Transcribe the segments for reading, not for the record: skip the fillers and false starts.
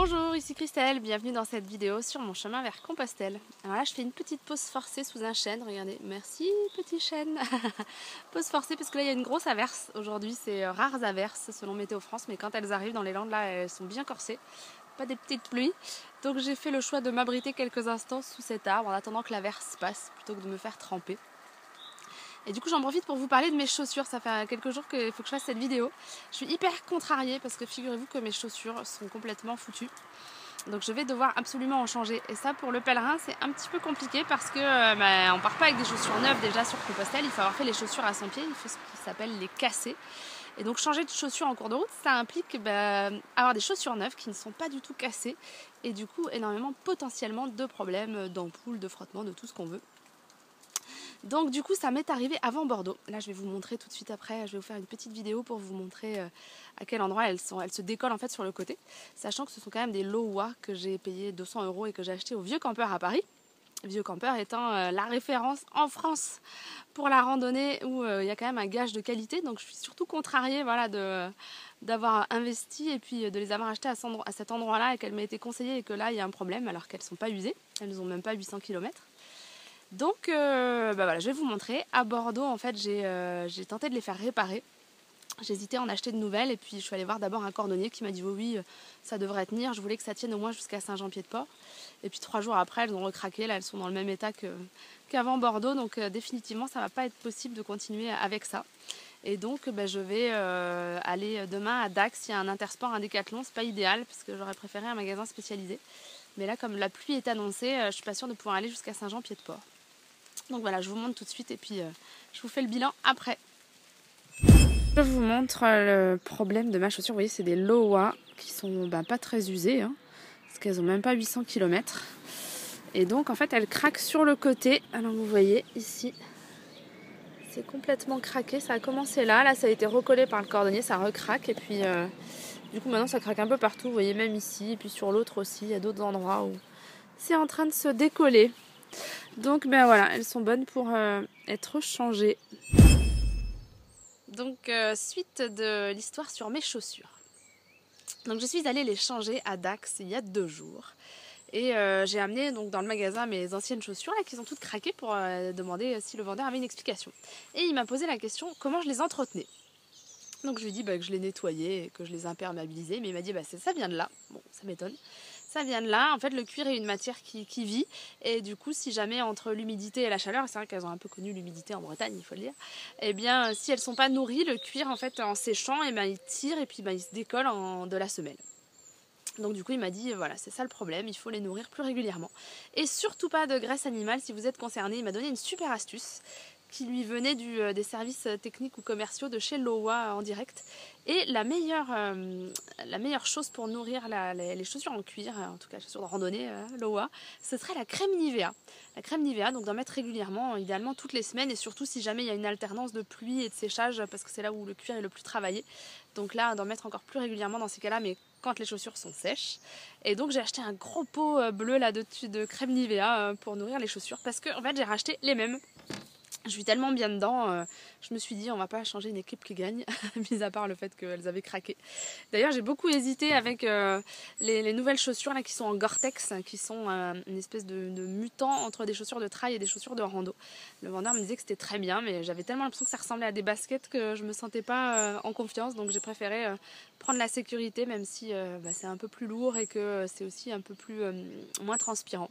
Bonjour, ici Christelle, bienvenue dans cette vidéo sur mon chemin vers Compostelle. Alors là je fais une petite pause forcée sous un chêne, regardez, merci petit chêne. Pause forcée parce que là il y a une grosse averse, aujourd'hui c'est rares averses selon Météo France, mais quand elles arrivent dans les Landes là elles sont bien corsées, pas des petites pluies. Donc j'ai fait le choix de m'abriter quelques instants sous cet arbre en attendant que l'averse passe plutôt que de me faire tremper. Et du coup j'en profite pour vous parler de mes chaussures, ça fait quelques jours qu'il faut que je fasse cette vidéo. Je suis hyper contrariée parce que figurez-vous que mes chaussures sont complètement foutues. Donc je vais devoir absolument en changer. Et ça pour le pèlerin c'est un petit peu compliqué parce que on part pas avec des chaussures neuves déjà sur Compostelle. Il faut avoir fait les chaussures à son pied, il faut ce qui s'appelle les casser. Et donc changer de chaussures en cours de route ça implique avoir des chaussures neuves qui ne sont pas du tout cassées. Et du coup énormément potentiellement de problèmes d'ampoules, de frottement, de tout ce qu'on veut. Donc du coup ça m'est arrivé avant Bordeaux. Là je vais vous montrer tout de suite après, je vais vous faire une petite vidéo pour vous montrer à quel endroit elles se décollent en fait sur le côté. Sachant que ce sont quand même des Lowa que j'ai payé 200 € et que j'ai acheté au Vieux Campeur à Paris. Vieux Campeur étant la référence en France pour la randonnée où il y a quand même un gage de qualité. Donc je suis surtout contrariée voilà, d'avoir investi et puis de les avoir achetées à cet endroit-là et qu'elle m'a été conseillée et que là il y a un problème alors qu'elles ne sont pas usées. Elles n'ont même pas 800 km. Donc voilà, je vais vous montrer. À Bordeaux, en fait, j'ai tenté de les faire réparer. J'hésitais à en acheter de nouvelles et puis je suis allée voir d'abord un cordonnier qui m'a dit oui, ça devrait tenir. Je voulais que ça tienne au moins jusqu'à Saint-Jean-Pied-de-Port. Et puis 3 jours après, elles ont recraqué. Là, elles sont dans le même état qu'avant Bordeaux. Donc définitivement, ça ne va pas être possible de continuer avec ça. Et donc je vais aller demain à Dax. Il y a un Intersport, un Décathlon. C'est pas idéal parce que j'aurais préféré un magasin spécialisé. Mais là, comme la pluie est annoncée, je suis pas sûre de pouvoir aller jusqu'à Saint-Jean-Pied-de-Port. Donc voilà, je vous montre tout de suite et puis je vous fais le bilan après. Je vous montre le problème de ma chaussure. Vous voyez, c'est des Lowa qui sont pas très usées, hein, parce qu'elles n'ont même pas 800 km. Et donc en fait, elles craquent sur le côté. Alors vous voyez ici, c'est complètement craqué. Ça a commencé là ça a été recollé par le cordonnier, ça recraque. Et puis du coup maintenant ça craque un peu partout. Vous voyez même ici et puis sur l'autre aussi. Il y a d'autres endroits où c'est en train de se décoller. Donc voilà, elles sont bonnes pour être changées. Donc suite de l'histoire sur mes chaussures. Donc je suis allée les changer à Dax il y a 2 jours. Et j'ai amené donc dans le magasin mes anciennes chaussures là qui sont toutes craquées pour demander si le vendeur avait une explication. Et il m'a posé la question comment je les entretenais. Donc je lui ai dit que je les nettoyais et que je les imperméabilisais. Mais il m'a dit ça vient de là. Bon, ça m'étonne. Ça vient de là. En fait, le cuir est une matière qui vit. Et du coup, si jamais entre l'humidité et la chaleur, c'est vrai qu'elles ont un peu connu l'humidité en Bretagne, il faut le dire, eh bien, si elles ne sont pas nourries, le cuir, en fait, en séchant, il tire et puis il se décolle de la semelle. Donc du coup, il m'a dit, voilà, c'est ça le problème, il faut les nourrir plus régulièrement. Et surtout pas de graisse animale si vous êtes concerné. Il m'a donné une super astuce qui lui venait des services techniques ou commerciaux de chez Lowa en direct. Et la meilleure chose pour nourrir les chaussures en cuir, en tout cas les chaussures de randonnée Lowa, ce serait la crème Nivea. La crème Nivea, donc d'en mettre régulièrement, idéalement toutes les semaines, et surtout si jamais il y a une alternance de pluie et de séchage, parce que c'est là où le cuir est le plus travaillé. Donc là, d'en mettre encore plus régulièrement dans ces cas-là, mais quand les chaussures sont sèches. Et donc j'ai acheté un gros pot bleu là-dessus de crème Nivea pour nourrir les chaussures, parce que en fait j'ai racheté les mêmes. Je suis tellement bien dedans, je me suis dit on va pas changer une équipe qui gagne, mis à part le fait qu'elles avaient craqué. D'ailleurs j'ai beaucoup hésité avec les nouvelles chaussures là qui sont en Gore-Tex, qui sont une espèce de mutant entre des chaussures de trail et des chaussures de rando. Le vendeur me disait que c'était très bien, mais j'avais tellement l'impression que ça ressemblait à des baskets que je me sentais pas en confiance, donc j'ai préféré prendre la sécurité, même si c'est un peu plus lourd et que c'est aussi un peu moins transpirant.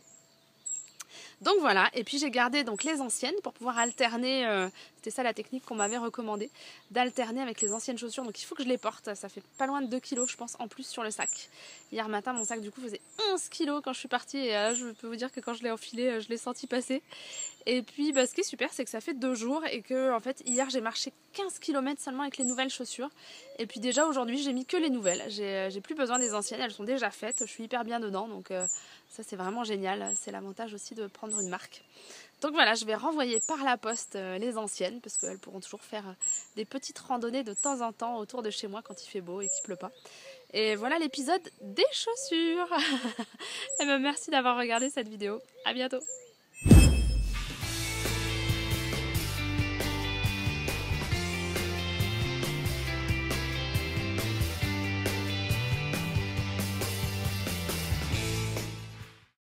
Donc voilà, et puis j'ai gardé donc les anciennes pour pouvoir alterner, c'était ça la technique qu'on m'avait recommandé, d'alterner avec les anciennes chaussures. Donc il faut que je les porte, ça fait pas loin de 2 kg je pense en plus sur le sac. Hier matin mon sac du coup faisait 11 kg quand je suis partie et je peux vous dire que quand je l'ai enfilé, je l'ai senti passer. Et puis ce qui est super c'est que ça fait 2 jours et que en fait hier j'ai marché 15 km seulement avec les nouvelles chaussures. Et puis déjà aujourd'hui j'ai mis que les nouvelles, j'ai plus besoin des anciennes, elles sont déjà faites, je suis hyper bien dedans donc ça c'est vraiment génial, c'est l'avantage aussi de prendre une marque. Donc voilà, je vais renvoyer par la poste les anciennes parce qu'elles pourront toujours faire des petites randonnées de temps en temps autour de chez moi quand il fait beau et qu'il pleut pas. Et voilà l'épisode des chaussures. Et merci d'avoir regardé cette vidéo, à bientôt.